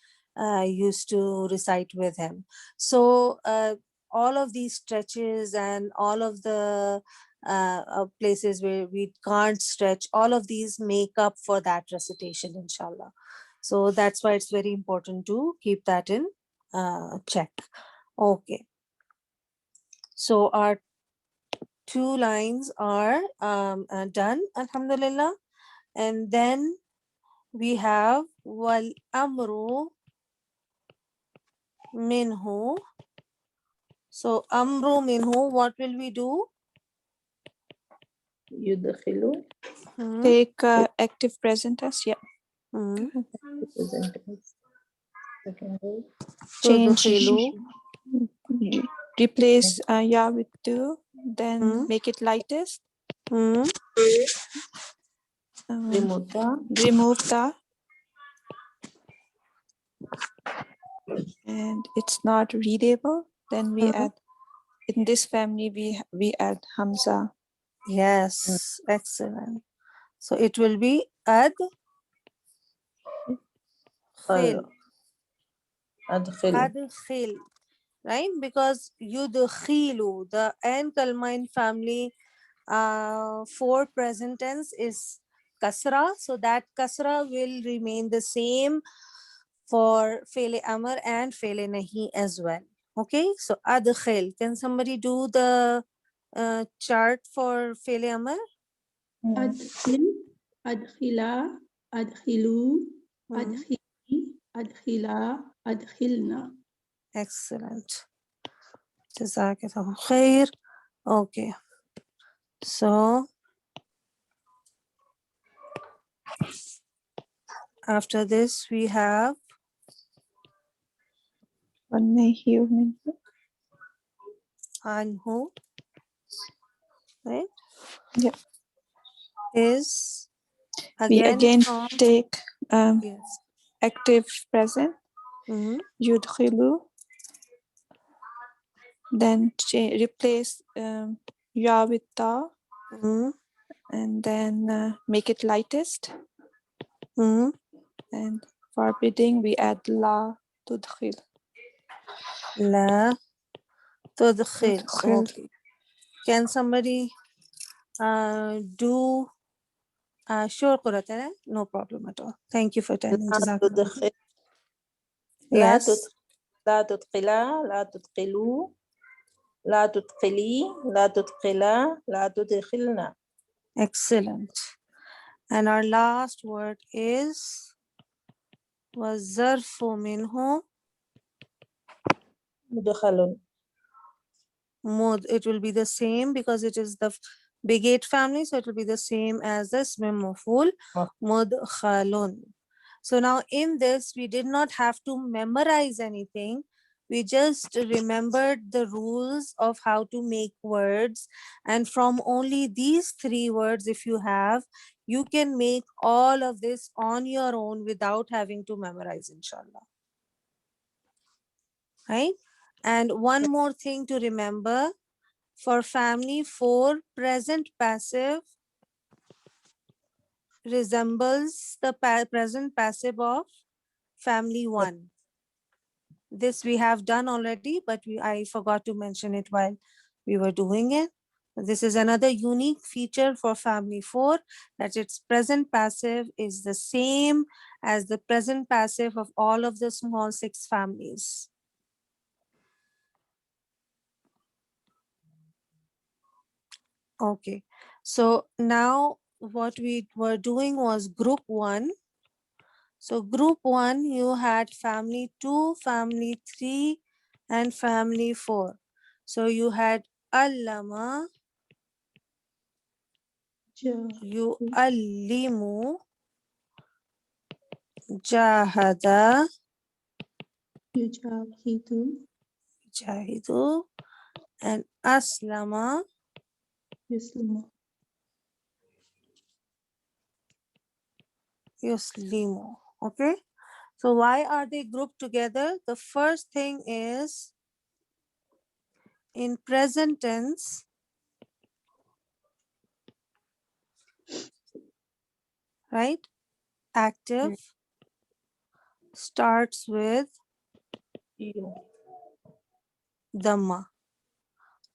used to recite with him. So all of these stretches and all of the places where we can't stretch, all of these make up for that recitation, inshallah. So that's why it's very important to keep that in check. Okay. So our 2 lines are done, alhamdulillah. And then we have wal amru minhu. So amru minhu, what will we do? يدخلوا take active present tense. Yeah. present tense. Second word. Change. Tudkhilu. Replace ya with do. Then make it lightest. Remove the Remove the. And it's not readable. Then we add. In this family, we add hamza. Yes, excellent. So it will be ad khil. أدخل. Adkhil, right? Because yudkhilu, the and kalmain family, 4 present tense is kasra, so that kasra will remain the same for fele amr and fele nahi as well. Okay, so adkhil. Can somebody do the chart for fele amr? أدخل أدخلا أدخلوا أدخلي أدخلا أدخلنا. Excellent. Jazakallahu khair. Okay. So after this we have anhu, right? Yeah. Is We again again from take yes. active present. Yudkhilu. Then replace ya with ta. And then make it lightest. And forbidding, we add la tudkhil. La tudkhil. Tudkhil. Okay. Can somebody do sure Quratana? No problem at all. Thank you for attending. لا Jazakallah. تدخل لا Yes. تدخل لا تدخلا لا تدخلوا لا تدخلي لا تدخلا لا تدخلنا. Excellent. And our last word is وَالظَّرْفُ مِنْهُ مدخل. mud. It will be the same because it is the big eight family, so it will be the same as the ism maf'ul mudkhalun. So now in this, we did not have to memorize anything. We just remembered the rules of how to make words. And from only these three words, if you have, you can make all of this on your own without having to memorize, inshallah. Right? And one more thing to remember, for family 4, present passive resembles the present passive of family 1. This we have done already, but I forgot to mention it while we were doing it. This is another unique feature for family 4, that its present passive is the same as the present passive of all of the small 6 families. Okay, so now what we were doing was group 1. So group 1, you had family 2, family 3, and family 4. So you had Allama, Yu'allimu, Jahada, Yujahidu, Jahidu, and Aslama, Yuslimu. Yuslimu. Okay, so why are they grouped together? The first thing is in present tense, right? Active starts with Dhamma,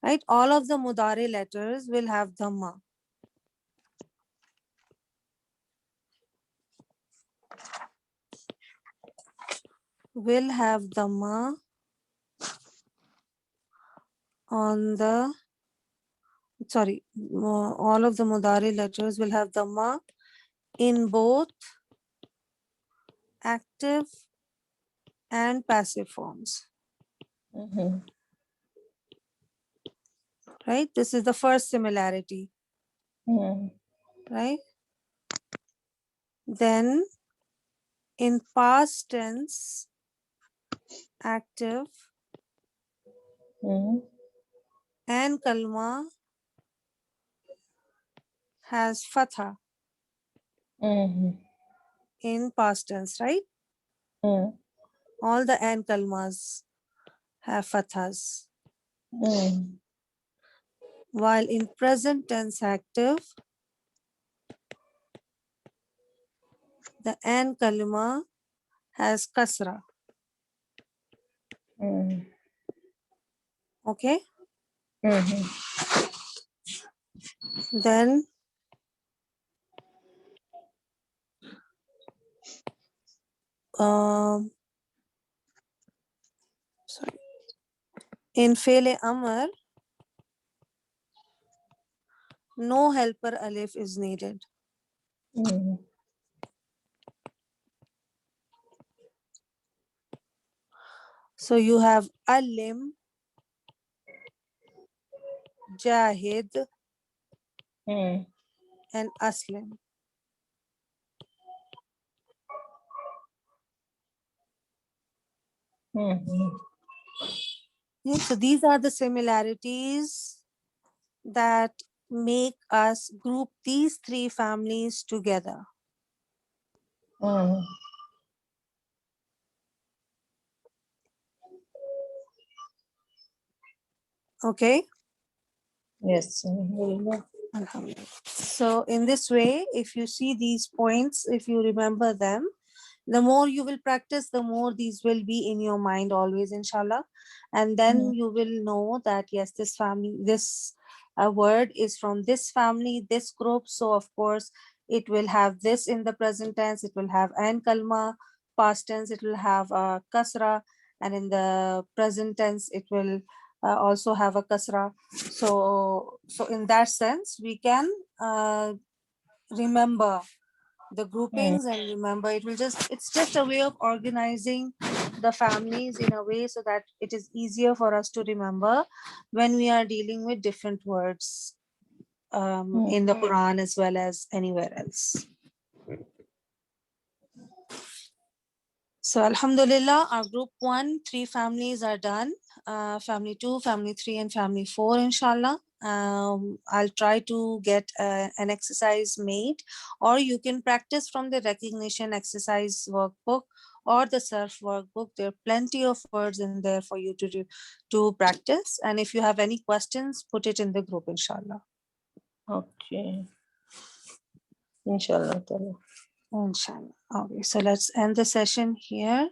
right? All of the Mudari letters will have Dhamma. Will have Dhamma on the, sorry, all of the Mudari letters will have Dhamma in both active and passive forms, right? This is the first similarity, right? Then in past tense, active and kalma has fatha in past tense, right? All the and kalmas have fathas. While in present tense active, the and kalma has kasra. Okay. Then sorry, in Fele Amar, no helper alif is needed. So you have alim, jahid, and aslim. Yeah, so these are the similarities that make us group these 3 families together. Okay. Yes. Alhamdulillah. So in this way, if you see these points, if you remember them, The more you will practice, the more these will be in your mind always, inshallah. And then you will know that yes, this family, this word is from this family, this group. So of course, it will have this in the present tense. It will have an kalma, past tense. It will have a kasra, and in the present tense, it will also have a kasra. So in that sense, we can remember the groupings, and remember it's just a way of organizing the families in a way so that it is easier for us to remember when we are dealing with different words in the Quran as well as anywhere else. So Alhamdulillah, our group 1, 3 families are done. Family 2, family 3, and family 4, inshallah. I'll try to get an exercise made, or you can practice from the recognition exercise workbook or the surf workbook. There are plenty of words in there for you to do, to practice. And if you have any questions, put it in the group, inshallah. Okay. Inshallah. Inshallah. Okay, so let's end the session here.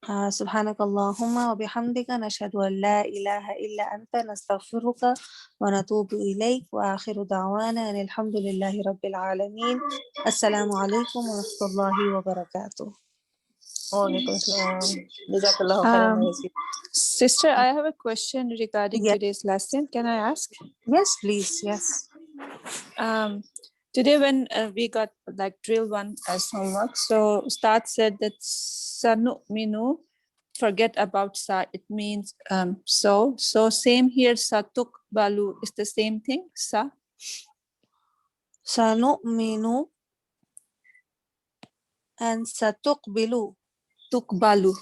سبحانك اللهم وبحمدك نشهد أن لا إله إلا أنت نستغفرك ونتوب إليك وآخر دعوانا أن الحمد لله رب العالمين. السلام عليكم ورحمة الله وبركاته. Walaikum salam. Jazakallahu khairan, Um, ya Siti. Sister, I have a question regarding Yes. today's lesson. Can I ask? Yes, please. Yes. Today when we got like drill 1 as homework, so Ustad said that sanu minu, forget about sa, it means so same here, satuk balu is the same thing, sa. سنؤمن and ستقبل. Tukbalu.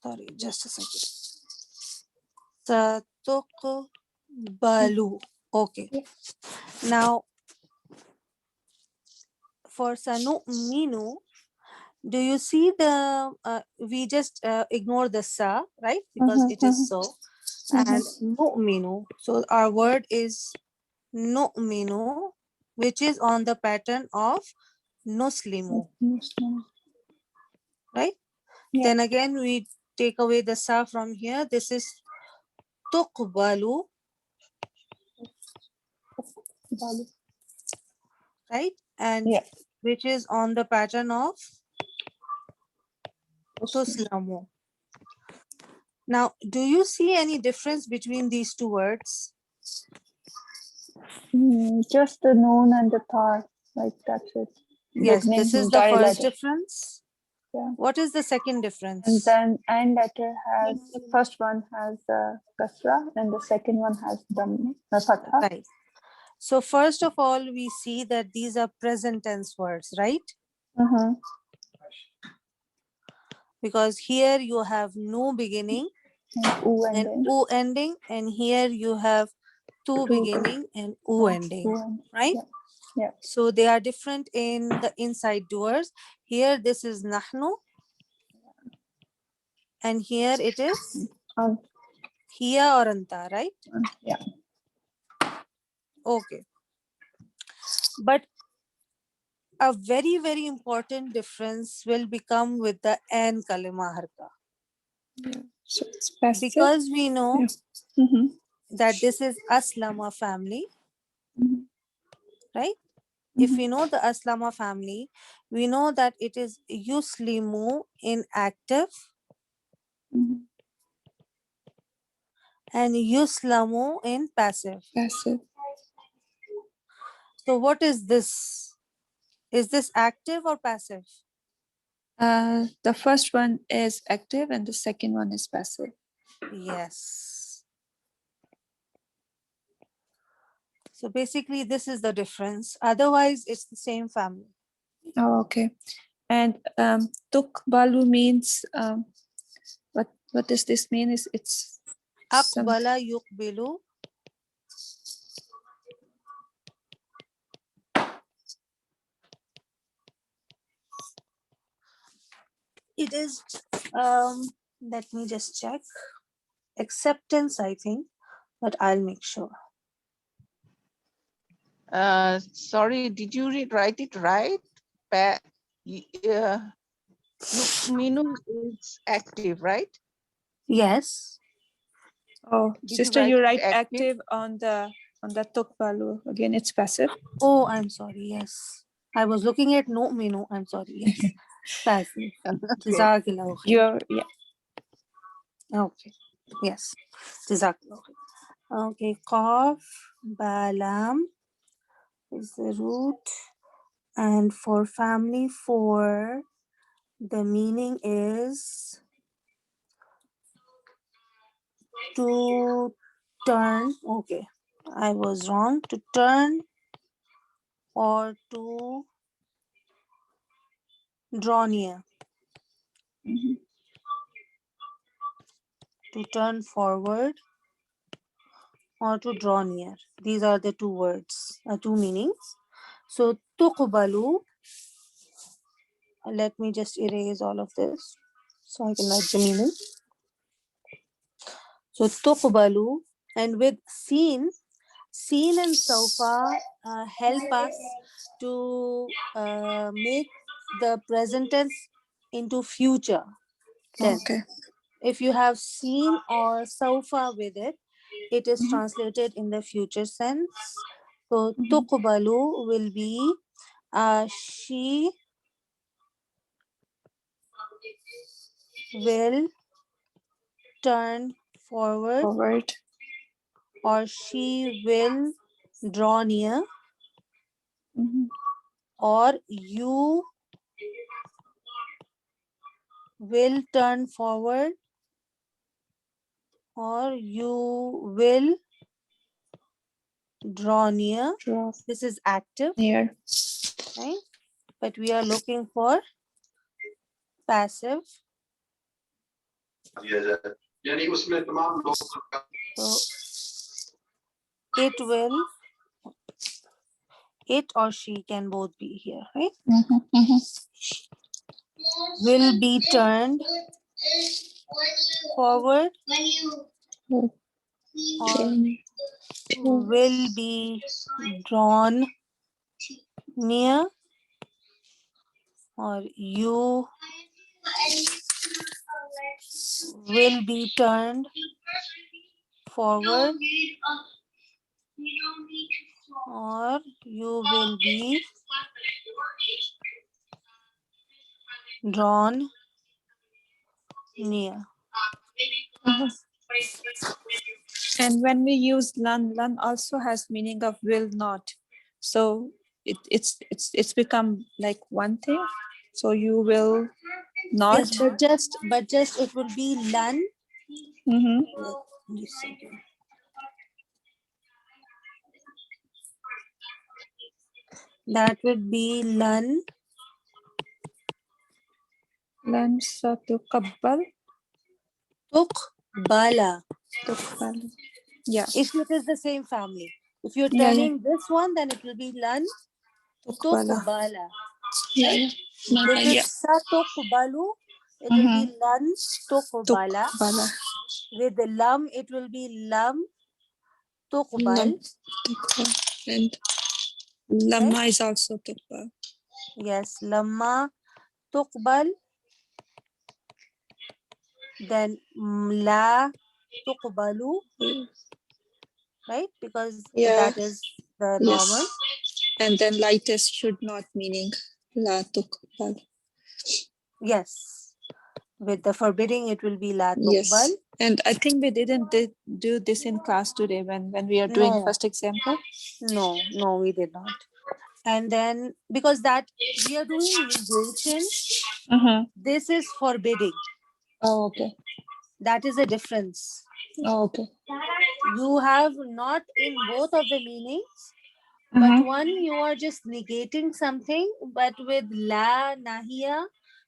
Sorry, just a second. ستقبل. Okay. Now, for sanu'minu, do you see the, we just ignore the sa, right? Because it is so. And nu'minu. So our word is nu'minu, which is on the pattern of nuslimu, right? Yeah. Then again, we take away the sa from here. This is tuqbalu, right? And Yeah. which is on the pattern of tuslamu. Now, do you see any difference between these two words? Just the noon and the tar, like that's it. Yes, Beginning this is the direct first letter. difference. Yeah. What is the second difference? And then and letter has, first one has kasra and the second one has the fatha. Right. So first of all, we see that these are present tense words, right? Because here you have no beginning and u ending, and here you have tu beginning and u ending, right? Yeah. Yeah. So they are different in the inside doors. Here this is nahnu, and here it is hiya or anta, right? Yeah. Okay. But a very, very important difference will become with the an kalima harka. So it's passive. Because we know Yeah. that this is Aslama family, right? If we know the Aslama family, we know that it is Yuslimu in active and Yuslamu in passive. Passive. So what is this? Is this active or passive? The first one is active and the second one is passive. Yes. So basically this is the difference. Otherwise it's the same family. Oh, okay. And tukbalu means what does this mean? Is it's some, Aqbala yuqbilu. It is, let me just check. Acceptance, I think, but I'll make sure. Sorry, did you write it right? Pa Minu is active, right? Yes. Oh, Did you sister, write you it write active? active on the tukbalu. Again, it's passive. Oh, I'm sorry. Yes. I was looking at no menu. I'm sorry. Yes. Passive. Okay. Jazakallahu khair. You're yeah. Okay. Yes. Jazakallahu khair. Okay. Qaf, balam is the root. And for family 4, the meaning is to turn. Okay. I was wrong. To turn or to draw near. Mhm. To turn forward or to draw near. These are the two words, two meanings. So tuqbalu, let me just erase all of this so I can write the meaning. So tuqbalu, and with seen and sofa help us to make the present tense into future tense. Okay. If you have seen or sofa with it, it is translated in the future sense. So tuqbalu will be she will turn forward Forward. or she will draw near Mhm. or you will turn forward or you will draw near. Draw This is active, near. right? But we are looking for passive. So it or she can both be here, right? Will be turned forward or will be drawn near or you will be turned forward or you will be drawn near. And when we use lan also has meaning of will not. So it's become like one thing. So you will not. Yes, but just it will be lan. Mm-hmm. Just a second. That would be lan Lan satuqabbal. tuqbala. Tuqbal. Yeah. If it is the same family. If you're Yeah, turning this one, then it will be lan Tuqbala. tuqbala. Yeah, Right? yeah. My This bad, is yeah. satuqbalu. It will be lan tuqbala. Tuqbala. With the lam, it will be lam Lam. tuqbal. Tuqbal. And Right? lamma is also tuqbal. Yes, lamma tuqbal. Then la tuqbalu. Right? Because Yeah. that is the Yes. normal. And then lightest should not meaning la tuqbal. Yes. With the forbidding, it will be la Yes. tuqbal. And I think we didn't do this in class today when we are doing No. first example. No, we did not. And then because that we are doing negation, this is forbidding. Oh, okay. That is a difference. Oh, okay. You have not in both of the meanings, but one you are just negating something, but with la nahiya,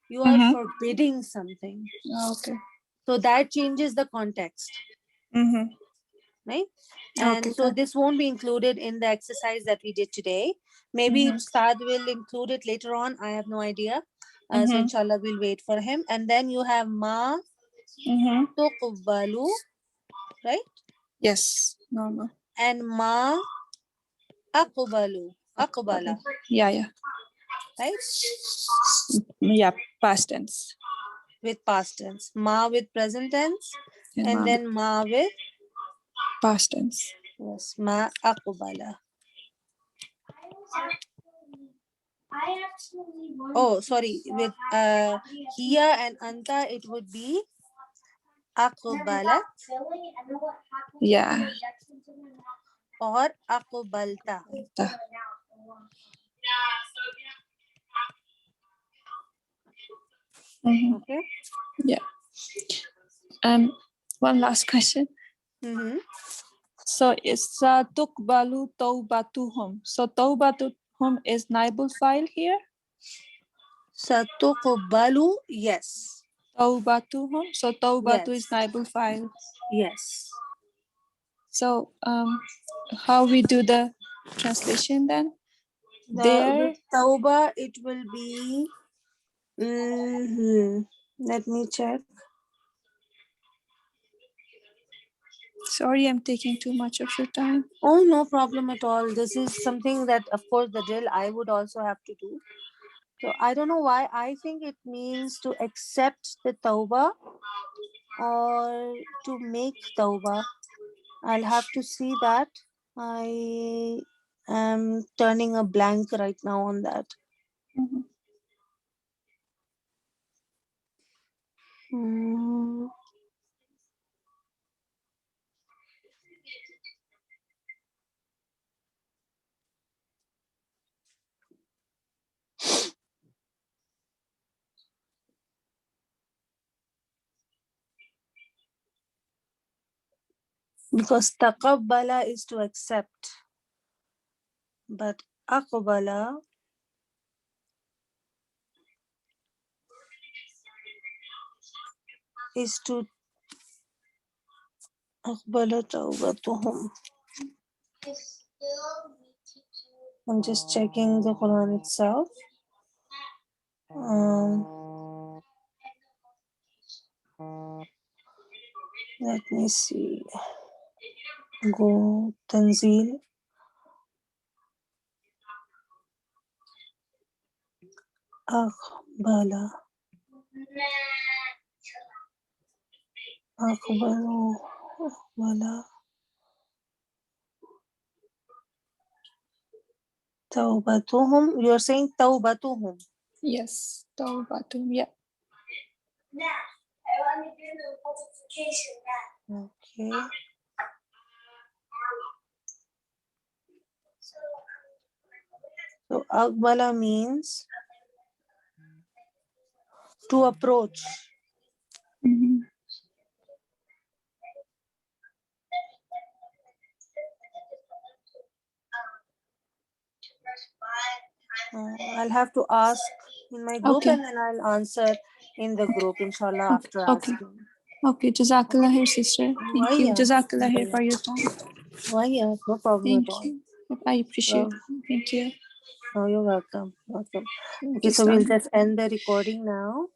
you are forbidding something. Oh, okay. So that changes the context. Right? And Okay, so good. this won't be included in the exercise that we did today. Maybe Ustad will include it later on. I have no idea. So inshallah, we'll wait for him. And then you have ma tuqbalu, right? Yes, normal. And ma Aqbalu. Aqbala. Yeah. Right? Yeah, past tense. With past tense. Ma with present tense. And ma then ma with, past tense. yes, ma aqbala. Oh, sorry. With hiya and anta, it would be aqbalat Yeah. or aqbalta. Mhm. Okay. Yeah. One last question. Mm-hmm. So it's tuqbalu tawbatuhum. So tawbatuhum is naibul file here. Satuqbalu, yes. Tawbatuhum. So tawbatu is Yes. naibul file. Yes. So how we do the translation then? With tauba, it will be. Let me check. Sorry, I'm taking too much of your time. Oh, no problem at all. This is something that, of course, the drill I would also have to do. So I don't know why. I think it means to accept the tauba or to make tauba. I'll have to see that. I am turning a blank right now on that. Mhm. Because taqabbala is to accept, but aqbala is to aqbala tawbatuhum. I'm just checking the Quran itself. Let me see. Go Tanzil. Aqbala. Aqbalu. Aqbala. Tawbatuhum. You're saying tawbatuhum. Yes, tawbatum. Yeah. Okay. So Aqbala means to approach. Mhm. I'll have to ask in my group Okay. and then I'll answer in the group, inshallah, after Okay. asking. Okay. Jazakallah here, sister. Thank you. Why, Jazakallah here for your time. no problem Thank at all. you. I appreciate it. Thank you. Oh, you're welcome. Welcome. Thank Okay, you, so we'll Sam. just end the recording now.